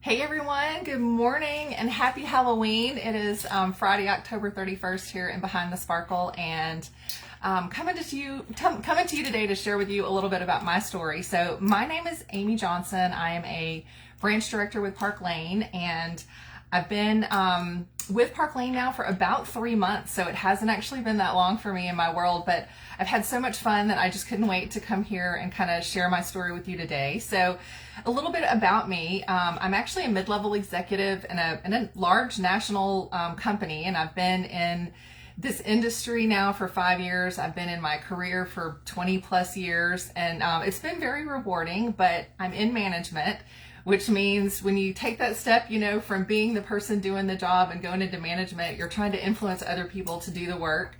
Hey everyone, good morning and happy Halloween. It is Friday, October 31st here in Behind the Sparkle, and coming to you today to share with you a little bit about my story. So my name is Amy Johnson. I am a branch director with Park Lane, and I've been with Park Lane now for about 3 months, so it hasn't actually been that long for me in my world, but I've had so much fun that I just couldn't wait to come here and kind of share my story with you today. So a little bit about me. I'm actually a mid-level executive in a large national company, and I've been in this industry now for 5 years. I've been in my career for 20 plus years, and it's been very rewarding, but I'm in management, which means when you take that step, from being the person doing the job and going into management, you're trying to influence other people to do the work.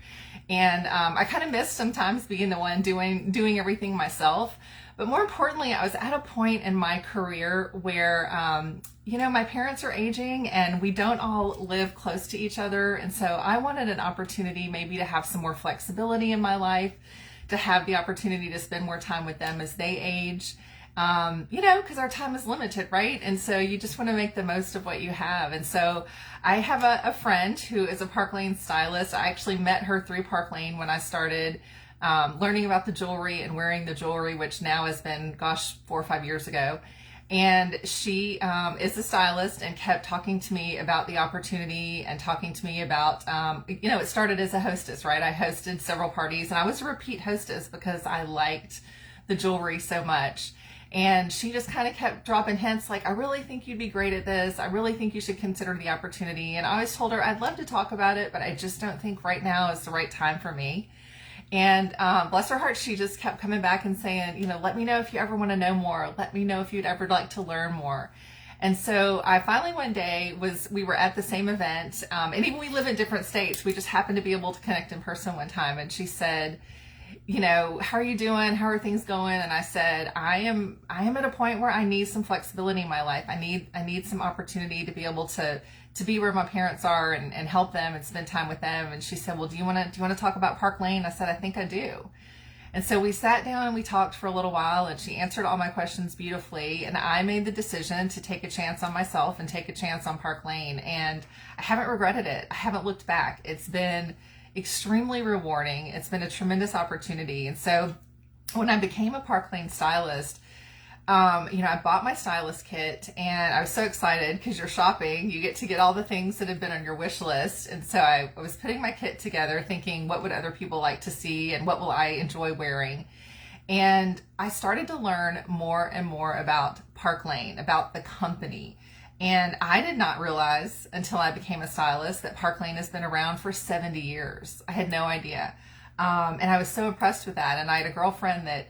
And I kind of miss sometimes being the one doing everything myself. But more importantly, I was at a point in my career where, my parents are aging and we don't all live close to each other. And so I wanted an opportunity maybe to have some more flexibility in my life, to have the opportunity to spend more time with them as they age. Because our time is limited, right? And so you just want to make the most of what you have. And so I have a friend who is a Park Lane stylist. I actually met her through Park Lane when I started learning about the jewelry and wearing the jewelry, which now has been, 4 or 5 years ago. And she is a stylist and kept talking to me about the opportunity and talking to me about, it started as a hostess, right? I hosted several parties and I was a repeat hostess because I liked the jewelry so much. And she just kind of kept dropping hints like, I really think you'd be great at this. I really think you should consider the opportunity. And I always told her I'd love to talk about it, but I just don't think right now is the right time for me. And bless her heart, she just kept coming back and saying, let me know if you ever want to know more. Let me know if you'd ever like to learn more. And so I finally one day we were at the same event, and even we live in different states. We just happened to be able to connect in person one time. And she said, how are you doing? How are things going? And I said, I am at a point where I need some flexibility in my life. I need some opportunity to be able to be where my parents are and help them and spend time with them. And she said, well, do you want to talk about Park Lane? I said, I think I do. And so we sat down and we talked for a little while, and she answered all my questions beautifully. And I made the decision to take a chance on myself and take a chance on Park Lane. And I haven't regretted it. I haven't looked back. It's been extremely rewarding. It's been a tremendous opportunity. And so when I became a Park Lane stylist, I bought my stylist kit and I was so excited because you're shopping, you get to get all the things that have been on your wish list. And so I was putting my kit together thinking, what would other people like to see and what will I enjoy wearing? And I started to learn more and more about Park Lane, about the company. And I did not realize until I became a stylist that Park Lane has been around for 70 years. I had no idea. And I was so impressed with that. And I had a girlfriend that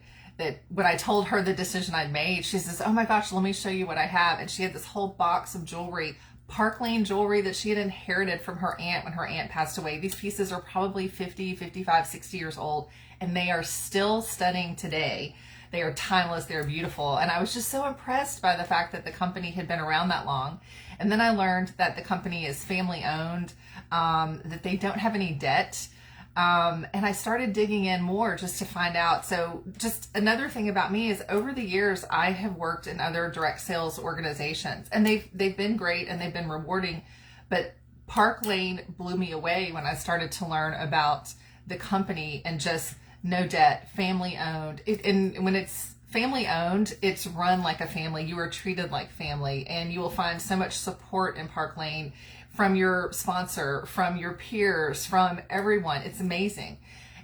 when I told her the decision I'd made, she says, oh my gosh, let me show you what I have. And she had this whole box of jewelry, Park Lane jewelry that she had inherited from her aunt when her aunt passed away. These pieces are probably 50, 55, 60 years old, and they are still stunning today. They are timeless. They're beautiful. And I was just so impressed by the fact that the company had been around that long. And then I learned that the company is family owned, that they don't have any debt. And I started digging in more just to find out. So just another thing about me is over the years, I have worked in other direct sales organizations, and they've been great and they've been rewarding. But Park Lane blew me away when I started to learn about the company and just no debt, family owned. And when it's family owned, it's run like a family. You are treated like family, and you will find so much support in Park Lane from your sponsor, from your peers, from everyone. It's amazing.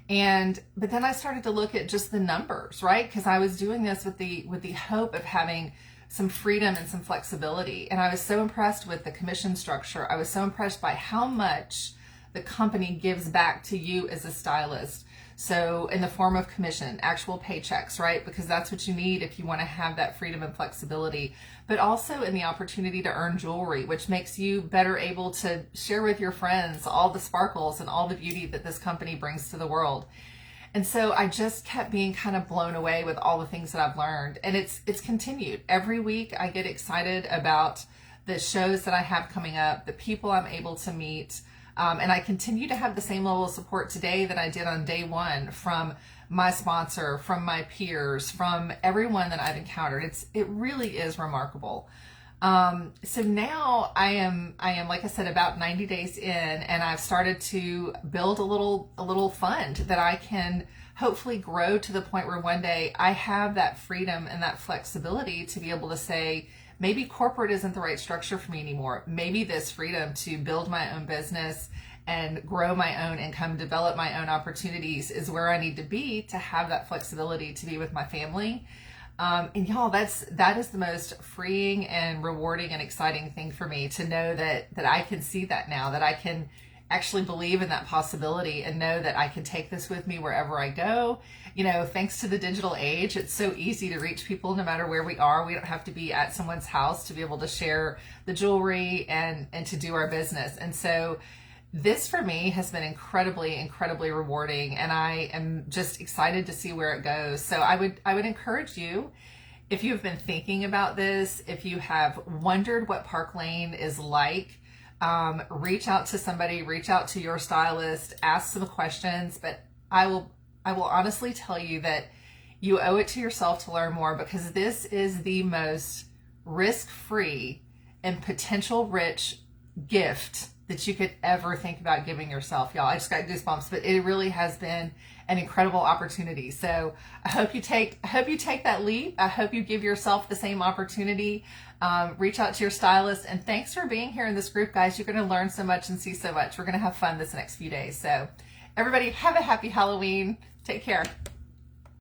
But then I started to look at just the numbers, right? Because I was doing this with the hope of having some freedom and some flexibility. And I was so impressed with the commission structure. I was so impressed by how much the company gives back to you as a stylist. So in the form of commission, actual paychecks, right? Because that's what you need if you want to have that freedom and flexibility, but also in the opportunity to earn jewelry, which makes you better able to share with your friends all the sparkles and all the beauty that this company brings to the world. And so I just kept being kind of blown away with all the things that I've learned. And it's continued. Every week I get excited about the shows that I have coming up, the people I'm able to meet. And I continue to have the same level of support today that I did on day one from my sponsor, from my peers, from everyone that I've encountered. It really is remarkable. So now I am, like I said, about 90 days in, and I've started to build a little fund that I can hopefully grow to the point where one day I have that freedom and that flexibility to be able to say, maybe corporate isn't the right structure for me anymore. Maybe this freedom to build my own business and grow my own income, develop my own opportunities is where I need to be to have that flexibility to be with my family. And y'all, that is the most freeing and rewarding and exciting thing for me, to know that I can see that now, that I can actually believe in that possibility and know that I can take this with me wherever I go. You know, thanks to the digital age, it's so easy to reach people no matter where we are. We don't have to be at someone's house to be able to share the jewelry and to do our business. And so this for me has been incredibly rewarding, and I am just excited to see where it goes. So I would encourage you, if you've been thinking about this, if you have wondered what Park Lane is like, reach out to somebody, reach out to your stylist, ask some questions. But I will honestly tell you that you owe it to yourself to learn more, because this is the most risk-free and potential rich gift that you could ever think about giving yourself, y'all. I just got goosebumps, but it really has been an incredible opportunity. So I hope you take that leap. I hope you give yourself the same opportunity. Reach out to your stylist, and thanks for being here in this group, guys. You're going to learn so much and see so much. We're going to have fun this next few days. So everybody, have a happy Halloween. Take care.